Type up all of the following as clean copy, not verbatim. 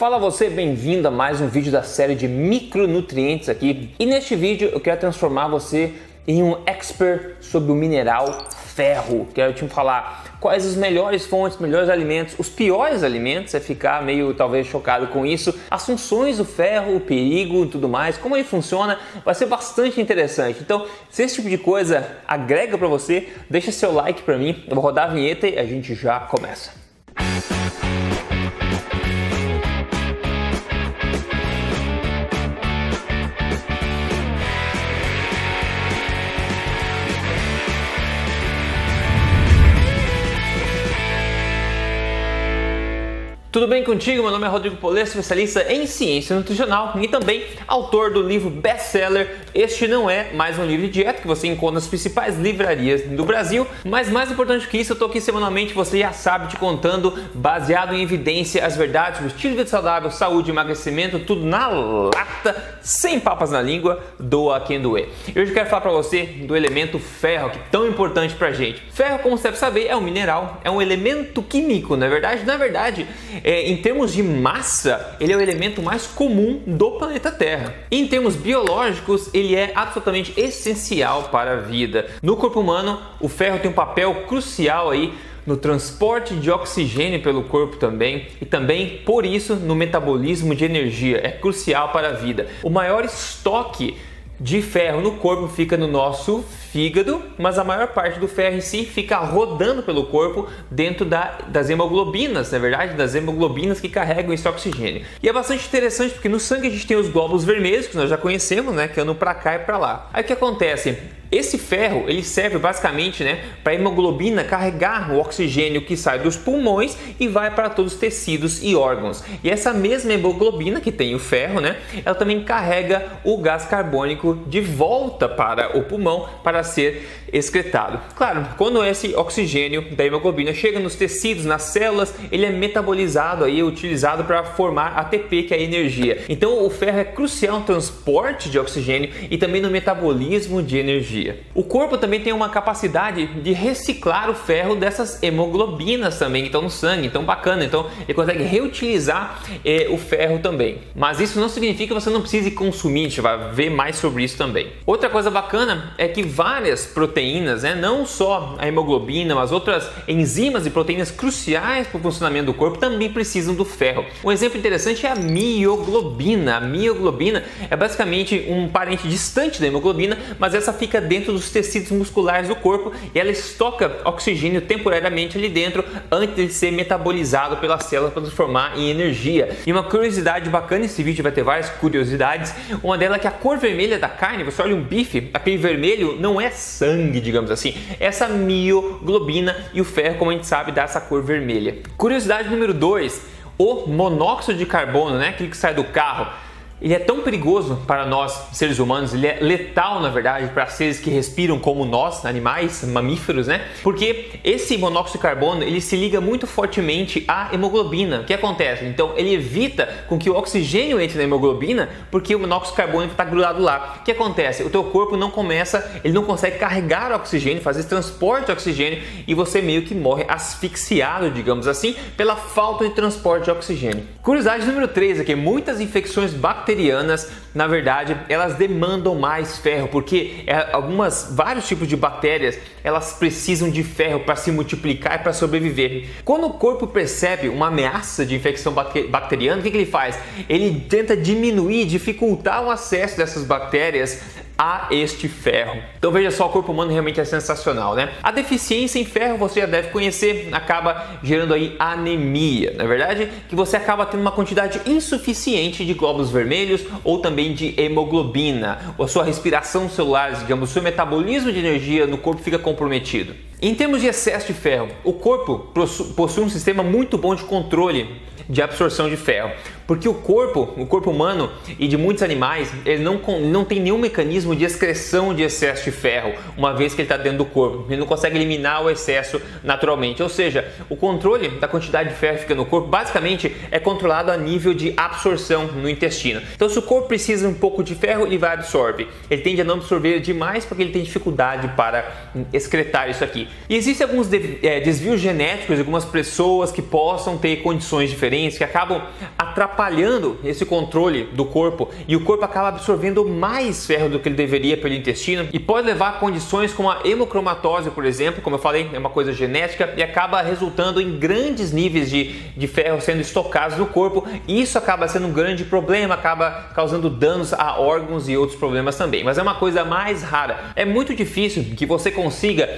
Fala você, bem-vindo a mais um vídeo da série de micronutrientes aqui. E neste vídeo eu quero transformar você em um expert sobre o mineral ferro. Quero te falar quais as melhores fontes, melhores alimentos, os piores alimentos, ficar meio talvez chocado com isso, as funções do ferro, o perigo e tudo mais, como ele funciona, vai ser bastante interessante. Então, se esse tipo de coisa agrega para você, deixa seu like para mim, eu vou rodar a vinheta e a gente já começa. Tudo bem contigo? Meu nome é Rodrigo Polê, especialista em ciência nutricional e também autor do livro best-seller Este Não É Mais Um Livro de Dieta, que você encontra nas principais livrarias do Brasil. Mas mais importante que isso, eu estou aqui semanalmente, você já sabe, te contando, baseado em evidência, as verdades sobre estilo de vida saudável, saúde, emagrecimento, tudo na lata, sem papas na língua, doa quem doer. E hoje eu quero falar para você do elemento ferro, que é tão importante para a gente. Ferro, como você deve saber, é um mineral, é um elemento químico, não é verdade? Na verdade, em termos de massa, ele é o elemento mais comum do planeta Terra. E em termos biológicos, ele é absolutamente essencial para a vida. No corpo humano, o ferro tem um papel crucial aí no transporte de oxigênio pelo corpo também, e também, por isso, no metabolismo de energia. É crucial para a vida. O maior estoque de ferro no corpo fica no nosso fígado, mas a maior parte do ferro em si fica rodando pelo corpo dentro das hemoglobinas, na verdade, das hemoglobinas que carregam esse oxigênio. E é bastante interessante porque no sangue a gente tem os glóbulos vermelhos, que nós já conhecemos, né, que andam para cá e para lá. Aí o que acontece? Esse ferro, ele serve basicamente, para a hemoglobina carregar o oxigênio que sai dos pulmões e vai para todos os tecidos e órgãos. E essa mesma hemoglobina que tem o ferro, ela também carrega o gás carbônico de volta para o pulmão para ser excretado. Claro, quando esse oxigênio da hemoglobina chega nos tecidos, nas células, ele é metabolizado aí, utilizado para formar ATP, que é a energia. Então o ferro é crucial no transporte de oxigênio e também no metabolismo de energia. O corpo também tem uma capacidade de reciclar o ferro dessas hemoglobinas também que estão no sangue, então bacana, então ele consegue reutilizar o ferro também. Mas isso não significa que você não precise consumir, a gente vai ver mais sobre isso também. Outra coisa bacana é que várias proteínas, não só a hemoglobina, mas outras enzimas e proteínas cruciais para o funcionamento do corpo também precisam do ferro. Um exemplo interessante é a mioglobina. A mioglobina é basicamente um parente distante da hemoglobina, mas essa fica dentro dos tecidos musculares do corpo e ela estoca oxigênio temporariamente ali dentro antes de ser metabolizado pela célula para transformar em energia. E uma curiosidade bacana, esse vídeo vai ter várias curiosidades, uma delas é que a cor vermelha da carne, você olha um bife, aquele vermelho não é sangue, digamos assim, essa mioglobina, e o ferro, como a gente sabe, dá essa cor vermelha. Curiosidade número 2, o monóxido de carbono, aquele que sai do carro. Ele é tão perigoso para nós, seres humanos, ele é letal, na verdade, para seres que respiram como nós, animais, mamíferos, Porque esse monóxido de carbono, ele se liga muito fortemente à hemoglobina. O que acontece? Então, ele evita com que o oxigênio entre na hemoglobina, porque o monóxido de carbono está grudado lá. O que acontece? O teu corpo não consegue carregar o oxigênio, fazer esse transporte de oxigênio, e você meio que morre asfixiado, digamos assim, pela falta de transporte de oxigênio. Curiosidade número 3 aqui, muitas infecções bacterianas, na verdade, elas demandam mais ferro, porque vários tipos de bactérias, elas precisam de ferro para se multiplicar e para sobreviver. Quando o corpo percebe uma ameaça de infecção bacteriana, o que ele faz? Ele tenta diminuir, dificultar o acesso dessas bactérias a este ferro. Então veja só, o corpo humano realmente é sensacional, A deficiência em ferro, você já deve conhecer, acaba gerando aí anemia, na verdade, que você acaba tendo uma quantidade insuficiente de glóbulos vermelhos ou também de hemoglobina, ou a sua respiração celular, digamos, o seu metabolismo de energia no corpo fica comprometido. Em termos de excesso de ferro, o corpo possui um sistema muito bom de controle de absorção de ferro, porque o corpo humano e de muitos animais, ele não tem nenhum mecanismo de excreção de excesso de ferro, uma vez que ele está dentro do corpo, ele não consegue eliminar o excesso naturalmente, ou seja, o controle da quantidade de ferro que fica no corpo basicamente é controlado a nível de absorção no intestino. Então, se o corpo precisa um pouco de ferro, ele vai absorver, ele tende a não absorver demais porque ele tem dificuldade para excretar isso aqui. E existem alguns desvios genéticos de algumas pessoas que possam ter condições diferentes, nutrientes que acabam atrapalhando esse controle do corpo e o corpo acaba absorvendo mais ferro do que ele deveria pelo intestino e pode levar a condições como a hemocromatose, por exemplo, como eu falei, é uma coisa genética e acaba resultando em grandes níveis de ferro sendo estocados no corpo e isso acaba sendo um grande problema, acaba causando danos a órgãos e outros problemas também, mas é uma coisa mais rara. É muito difícil que você consiga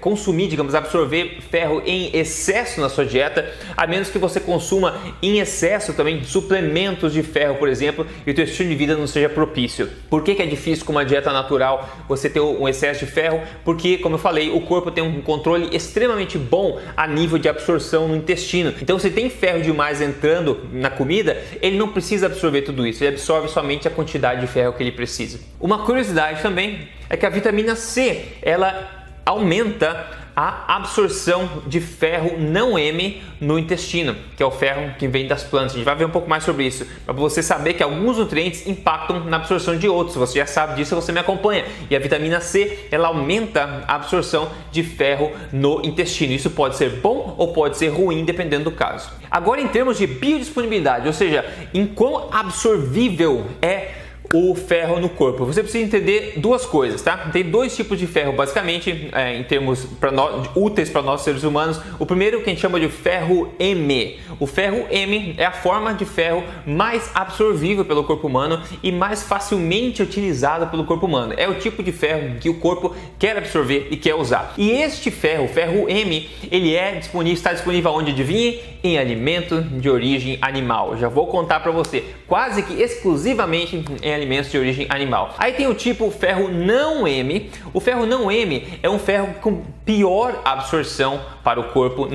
consumir, digamos, absorver ferro em excesso na sua dieta, a menos que você consuma em excesso também suplementos de ferro, por exemplo, e o teu estilo de vida não seja propício. Por que é difícil com uma dieta natural você ter um excesso de ferro? Porque, como eu falei, o corpo tem um controle extremamente bom a nível de absorção no intestino. Então, se tem ferro demais entrando na comida, ele não precisa absorver tudo isso, ele absorve somente a quantidade de ferro que ele precisa. Uma curiosidade também é que a vitamina C, ela aumenta a absorção de ferro não M no intestino, que é o ferro que vem das plantas. A gente vai ver um pouco mais sobre isso, para você saber que alguns nutrientes impactam na absorção de outros. Você já sabe disso, você me acompanha. E a vitamina C, ela aumenta a absorção de ferro no intestino. Isso pode ser bom ou pode ser ruim, dependendo do caso. Agora, em termos de biodisponibilidade, ou seja, em quão absorvível é o ferro no corpo, você precisa entender duas coisas, tá? Tem dois tipos de ferro, basicamente, em termos úteis para nós seres humanos. O primeiro que a gente chama de ferro M. O ferro M é a forma de ferro mais absorvível pelo corpo humano e mais facilmente utilizado pelo corpo humano. É o tipo de ferro que o corpo quer absorver e quer usar. E este ferro, o ferro M, ele está disponível onde, adivinhe? Em alimento de origem animal. Já vou contar para você, quase que exclusivamente em alimentos de origem animal. Aí tem o tipo ferro não M. O ferro não M é um ferro com pior absorção para o corpo.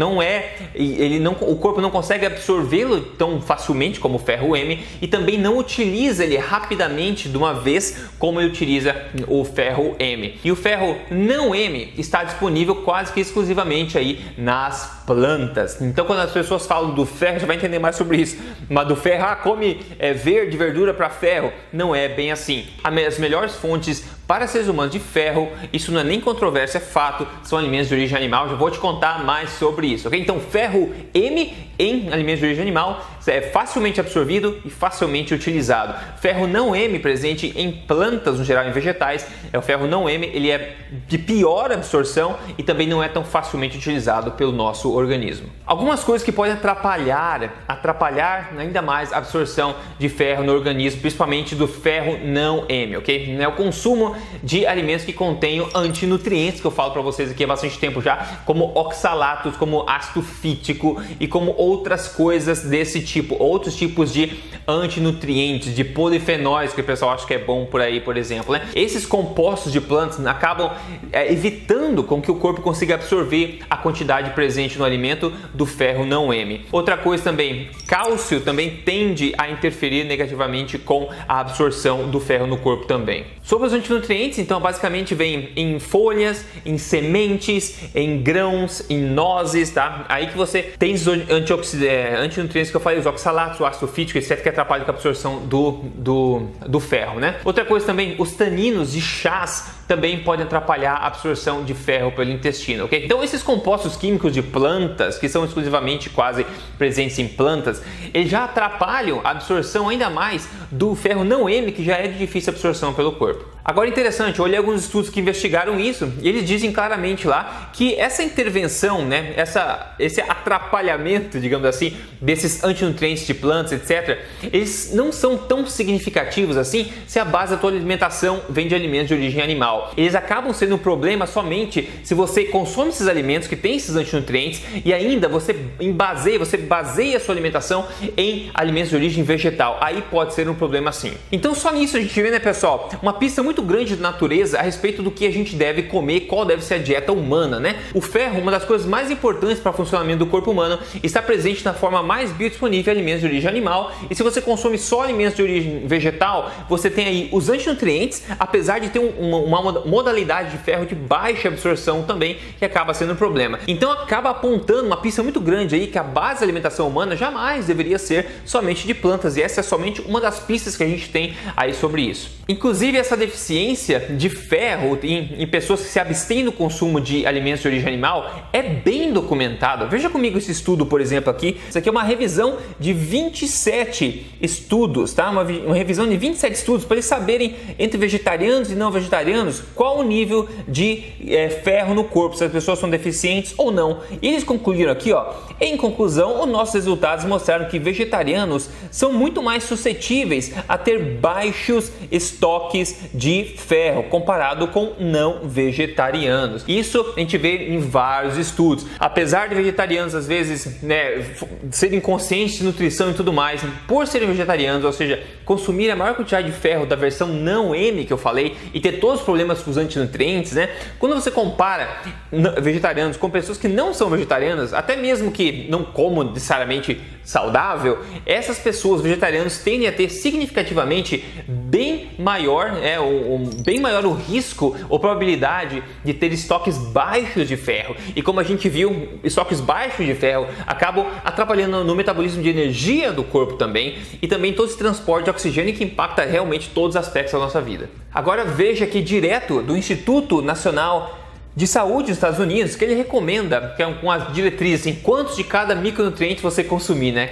O corpo não consegue absorvê-lo tão facilmente como o ferro M e também não utiliza ele rapidamente de uma vez como ele utiliza o ferro M. E o ferro não M está disponível quase que exclusivamente aí nas plantas. Então, quando as pessoas falam do ferro, você vai entender mais sobre isso. Mas do ferro, come verde, verdura para ferro. Não é bem assim. As melhores fontes para seres humanos de ferro, isso não é nem controvérsia, é fato, são alimentos de origem animal. Já vou te contar mais sobre isso, ok? Então, ferro M em alimentos de origem animal é facilmente absorvido e facilmente utilizado. Ferro não M presente em plantas, no geral em vegetais, é o ferro não M, ele é de pior absorção e também não é tão facilmente utilizado pelo nosso organismo. Algumas coisas que podem atrapalhar ainda mais a absorção de ferro no organismo, principalmente do ferro não M, ok? É o consumo de alimentos que contenham antinutrientes, que eu falo para vocês aqui há bastante tempo já, como oxalatos, como ácido fítico e como outras coisas desse tipo, outros tipos de antinutrientes, de polifenóis que o pessoal acha que é bom por aí, por exemplo, né? Esses compostos de plantas acabam evitando com que o corpo consiga absorver a quantidade presente no alimento do ferro não M. Outra coisa também, cálcio também tende a interferir negativamente com a absorção do ferro no corpo também. Sobre os antinutrientes, então, basicamente vem em folhas, em sementes, em grãos, em nozes, tá? Aí que você tem os antinutrientes que eu falei, os oxalatos, o ácido fítico, etc, que atrapalham a absorção do ferro, né? Outra coisa também, os taninos de chás também podem atrapalhar a absorção de ferro pelo intestino, ok? Então, esses compostos químicos de plantas, que são exclusivamente quase presentes em plantas, eles já atrapalham a absorção ainda mais do ferro não M, que já é de difícil absorção pelo corpo. Agora, interessante, eu olhei alguns estudos que investigaram isso e eles dizem claramente lá que essa intervenção, né, esse atrapalhamento, digamos assim, desses antinutrientes de plantas, etc., eles não são tão significativos assim se a base da tua alimentação vem de alimentos de origem animal. Eles acabam sendo um problema somente se você consome esses alimentos que têm esses antinutrientes e ainda você baseia a sua alimentação em alimentos de origem vegetal. Aí pode ser um problema sim. Então, só nisso a gente vê, né, pessoal, uma pista muito grande da natureza a respeito do que a gente deve comer, qual deve ser a dieta humana, né? O ferro, uma das coisas mais importantes para o funcionamento do corpo humano, está presente na forma mais biodisponível em alimentos de origem animal, e se você consome só alimentos de origem vegetal, você tem aí os antinutrientes, apesar de ter uma uma modalidade de ferro de baixa absorção também, que acaba sendo um problema. Então acaba apontando uma pista muito grande aí que a base da alimentação humana jamais deveria ser somente de plantas, e essa é somente uma das pistas que a gente tem aí sobre isso. Inclusive, essa deficiência de ferro em pessoas que se abstêm do consumo de alimentos de origem animal é bem documentada. Veja comigo esse estudo, por exemplo, aqui. Isso aqui é uma revisão de 27 estudos, tá? Uma revisão de 27 estudos para eles saberem, entre vegetarianos e não vegetarianos, qual o nível de ferro no corpo, se as pessoas são deficientes ou não. E eles concluíram aqui, ó, em conclusão, os nossos resultados mostraram que vegetarianos são muito mais suscetíveis a ter baixos estoques de ferro comparado com não vegetarianos. Isso a gente vê em vários estudos. Apesar de vegetarianos às vezes, né, serem conscientes de nutrição e tudo mais, por serem vegetarianos, ou seja, consumir a maior quantidade de ferro da versão não M que eu falei e ter todos os problemas com os antinutrientes, né? Quando você compara vegetarianos com pessoas que não são vegetarianas, até mesmo que não comam necessariamente saudável, essas pessoas vegetarianas tendem a ter significativamente bem maior o risco ou probabilidade de ter estoques baixos de ferro. E como a gente viu, estoques baixos de ferro acabam atrapalhando no metabolismo de energia do corpo também, e também todo esse transporte de oxigênio que impacta realmente todos os aspectos da nossa vida. Agora veja aqui direto do Instituto Nacional de Saúde dos Estados Unidos, que ele recomenda, que é com as diretrizes em quantos de cada micronutriente você consumir, né?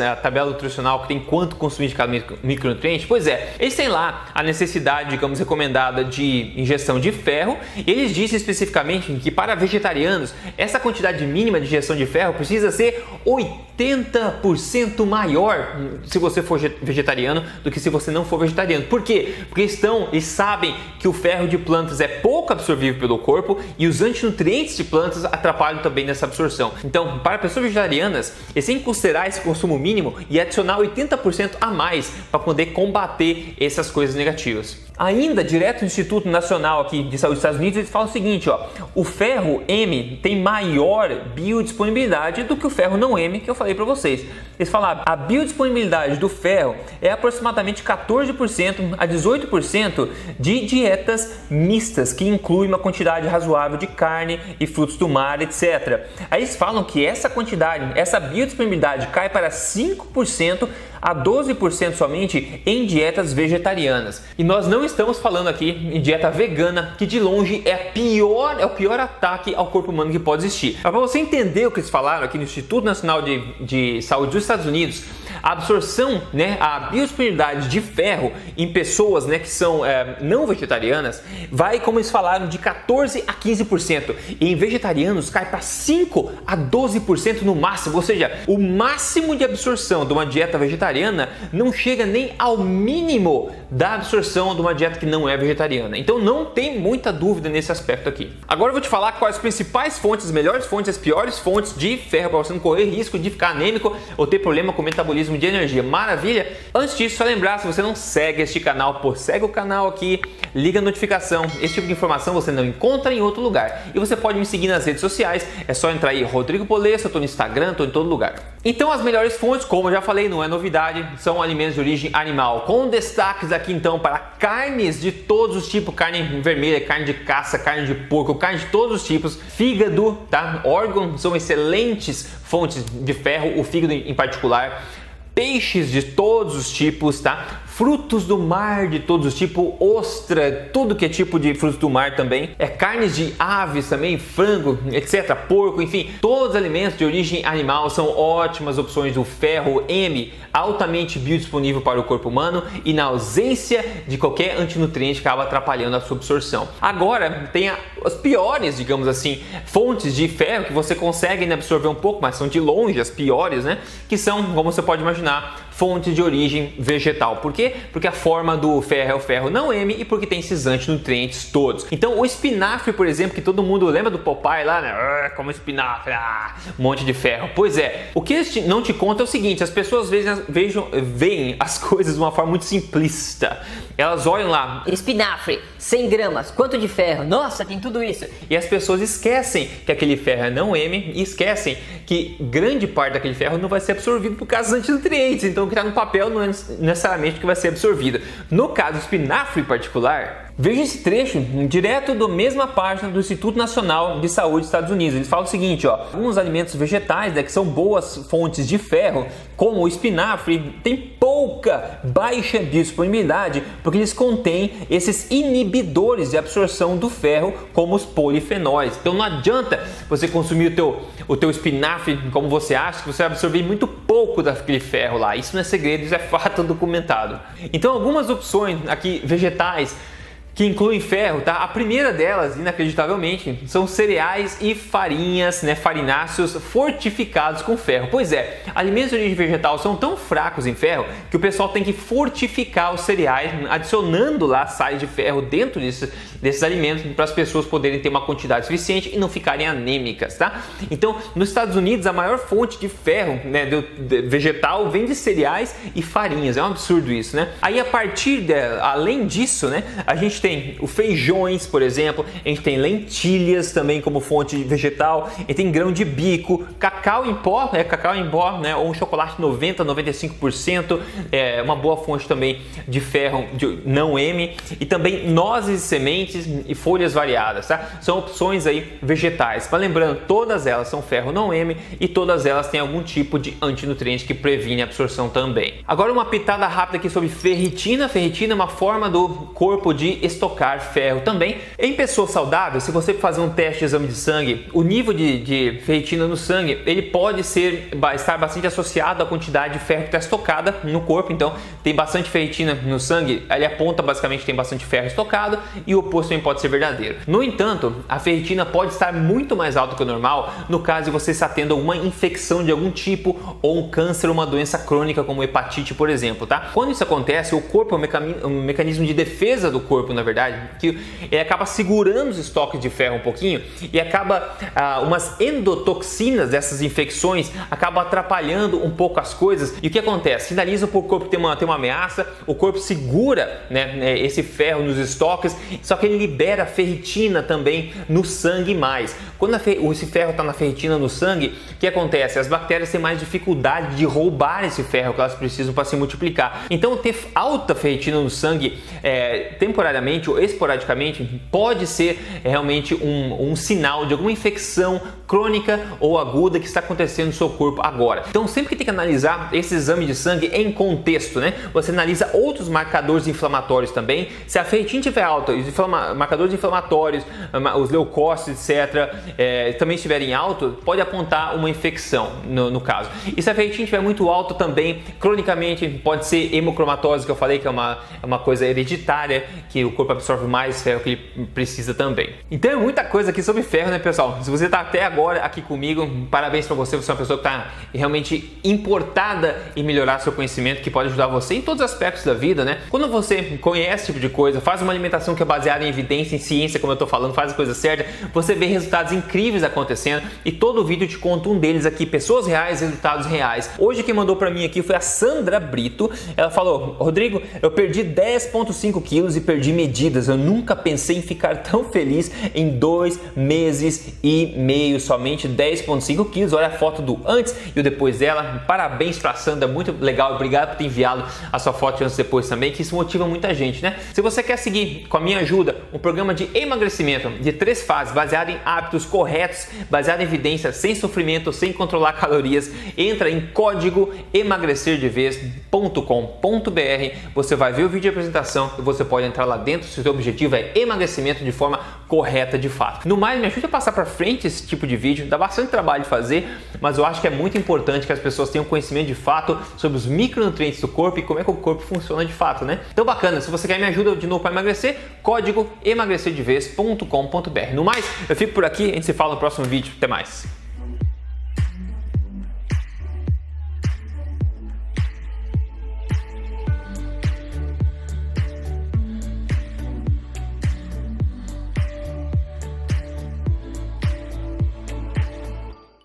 A tabela nutricional que tem quanto consumir de cada micronutriente. Pois é, eles têm lá a necessidade, digamos, recomendada de ingestão de ferro, e eles dizem especificamente que para vegetarianos, essa quantidade mínima de ingestão de ferro precisa ser 80% maior se você for vegetariano do que se você não for vegetariano. Por quê? Porque eles sabem que o ferro de plantas é pouco absorvível pelo corpo e os antinutrientes de plantas atrapalham também nessa absorção. Então, para pessoas vegetarianas, eles têm que considerar esse consumo mínimo e adicionar 80% a mais para poder combater essas coisas negativas. Ainda, direto do Instituto Nacional aqui de Saúde dos Estados Unidos, eles falam o seguinte, ó, o ferro M tem maior biodisponibilidade do que o ferro não M, que eu falei para vocês. Eles falaram, a biodisponibilidade do ferro é aproximadamente 14% a 18% de dietas mistas, que inclui uma quantidade razoável de carne e frutos do mar, etc. Aí eles falam que essa quantidade, essa biodisponibilidade cai para 5% a 12% somente em dietas vegetarianas. E nós não estamos falando aqui em dieta vegana, que de longe é o pior ataque ao corpo humano que pode existir. Mas para você entender o que eles falaram aqui no Instituto Nacional de Saúde dos Estados Unidos, a absorção, né, a biodisponibilidade de ferro em pessoas, né, que são não vegetarianas, vai, como eles falaram, de 14% a 15%. E em vegetarianos cai para 5% a 12% no máximo. Ou seja, o máximo de absorção de uma dieta vegetariana não chega nem ao mínimo da absorção de uma dieta que não é vegetariana. Então não tem muita dúvida nesse aspecto aqui. Agora eu vou te falar quais as principais fontes, as melhores fontes, as piores fontes de ferro para você não correr risco de ficar anêmico ou ter problema com o metabolismo de energia. Maravilha? Antes disso, só lembrar, se você não segue este canal, segue o canal aqui, liga a notificação. Esse tipo de informação você não encontra em outro lugar. E você pode me seguir nas redes sociais, é só entrar aí, Rodrigo Polesso, eu estou no Instagram, estou em todo lugar. Então as melhores fontes, como eu já falei, não é novidade, são alimentos de origem animal, com destaques aqui então para carnes de todos os tipos, carne vermelha, carne de caça, carne de porco, carne de todos os tipos, fígado, tá? Órgãos são excelentes fontes de ferro, o fígado em particular, peixes de todos os tipos, tá? Frutos do mar de todos os tipos, ostra, tudo que é tipo de frutos do mar também, carnes de aves também, frango, etc, porco, enfim, todos os alimentos de origem animal são ótimas opções do ferro M, altamente biodisponível para o corpo humano e na ausência de qualquer antinutriente que acaba atrapalhando a sua absorção. Agora, tem as piores, digamos assim, fontes de ferro que você consegue absorver um pouco, mas são de longe as piores, né? Que são, como você pode imaginar, fontes de origem vegetal. Por quê? Porque a forma do ferro é o ferro não M e porque tem esses antinutrientes todos. Então o espinafre, por exemplo, que todo mundo lembra do Popeye lá, né? Como espinafre, um monte de ferro. Pois é, o que eles não te contam é o seguinte, as pessoas veem as coisas de uma forma muito simplista. Elas olham lá, espinafre, 100 gramas, quanto de ferro? Nossa, tem tudo isso. E as pessoas esquecem que aquele ferro é não M e esquecem que grande parte daquele ferro não vai ser absorvido por causa dos antinutrientes. Então o que está no papel não é necessariamente que vai ser absorvido. No caso do espinafre em particular, Veja esse trecho direto da mesma página do Instituto Nacional de Saúde dos Estados Unidos. Eles falam o seguinte, ó, alguns alimentos vegetais, né, que são boas fontes de ferro, como o espinafre, tem pouca, baixa disponibilidade, porque eles contêm esses inibidores de absorção do ferro, como os polifenóis. Então não adianta você consumir o teu espinafre como você acha, que você vai absorver muito pouco daquele ferro lá. Isso não é segredo, isso é fato documentado. Então algumas opções aqui vegetais que incluem ferro, tá? A primeira delas, inacreditavelmente, são cereais e farinhas, né, farináceos fortificados com ferro. Pois é, alimentos de origem vegetal são tão fracos em ferro que o pessoal tem que fortificar os cereais, adicionando lá sais de ferro dentro desses alimentos para as pessoas poderem ter uma quantidade suficiente e não ficarem anêmicas, tá? Então, nos Estados Unidos, a maior fonte de ferro, né, vegetal vem de cereais e farinhas. É um absurdo isso, né? Aí, além disso, né, a gente tem o feijões, por exemplo, a gente tem lentilhas também como fonte vegetal, a gente tem grão de bico, cacau em pó, né, ou um chocolate 90-95%, é uma boa fonte também de ferro não M, e também nozes e sementes e folhas variadas, tá? São opções aí vegetais. Mas lembrando, todas elas são ferro não M e todas elas têm algum tipo de antinutriente que previne a absorção também. Agora uma pitada rápida aqui sobre ferritina. Ferritina é uma forma do corpo de estocar ferro também. Em pessoas saudáveis, se você fazer um teste de exame de sangue, o nível de ferritina no sangue, ele pode estar bastante associado à quantidade de ferro que está estocada no corpo. Então, tem bastante ferritina no sangue, ele aponta basicamente que tem bastante ferro estocado, e o oposto também pode ser verdadeiro. No entanto, a ferritina pode estar muito mais alta que o normal no caso de você estar tendo alguma infecção de algum tipo, ou um câncer ou uma doença crônica como hepatite, por exemplo, tá? Quando isso acontece, o corpo é um mecanismo de defesa do corpo, na verdade, que ele acaba segurando os estoques de ferro um pouquinho e acaba umas endotoxinas dessas infecções acabam atrapalhando um pouco as coisas. E o que acontece? Sinaliza para o corpo ter uma ameaça, o corpo segura, né, esse ferro nos estoques, só que ele libera ferritina também no sangue mais. Quando esse ferro está na ferritina no sangue, o que acontece? As bactérias têm mais dificuldade de roubar esse ferro que elas precisam para se multiplicar. Então ter alta ferritina no sangue temporariamente ou esporadicamente pode ser realmente um sinal de alguma infecção crônica ou aguda que está acontecendo no seu corpo agora. Então sempre que tem que analisar esse exame de sangue em contexto, né? Você analisa outros marcadores inflamatórios também. Se a ferritina estiver alta, os marcadores inflamatórios, os leucócitos, etc., também estiverem altos, pode apontar uma infecção no caso. E se a ferritina estiver muito alta também, cronicamente pode ser hemocromatose, que eu falei que é uma coisa hereditária, que o corpo absorve mais ferro que ele precisa também. Então é muita coisa aqui sobre ferro, né, pessoal? Se você está até agora aqui comigo, parabéns para você. Você é uma pessoa que está realmente importada em melhorar seu conhecimento, que pode ajudar você em todos os aspectos da vida, né? Quando você conhece esse tipo de coisa, faz uma alimentação que é baseada em evidência, em ciência, como eu estou falando, faz a coisa certa, você vê resultados incríveis acontecendo, e todo vídeo eu te conto um deles aqui, pessoas reais, resultados reais. Hoje quem mandou para mim aqui foi a Sandra Brito. Ela falou: Rodrigo, eu perdi 10,5 quilos e perdi medidas. Eu nunca pensei em ficar tão feliz em 2 meses e meio, somente 10,5 quilos. Olha a foto do antes e o depois dela. Parabéns pra Sandra, muito legal. Obrigado por ter enviado a sua foto antes e depois também, que isso motiva muita gente, né? Se você quer seguir com a minha ajuda um programa de emagrecimento de 3 fases, baseado em hábitos corretos, baseado em evidência, sem sofrimento, sem controlar calorias, entra em código emagrecerdevez.com.br. Você vai ver o vídeo de apresentação e você pode entrar lá dentro se o seu objetivo é emagrecimento de forma correta de fato. No mais, me ajude a passar para frente esse tipo de vídeo. Dá bastante trabalho de fazer, mas eu acho que é muito importante que as pessoas tenham conhecimento de fato sobre os micronutrientes do corpo e como é que o corpo funciona de fato, né? Então bacana, se você quer me ajuda de novo para emagrecer, código emagrecerdevez.com.br. No mais, eu fico por aqui, a gente se fala no próximo vídeo. Até mais!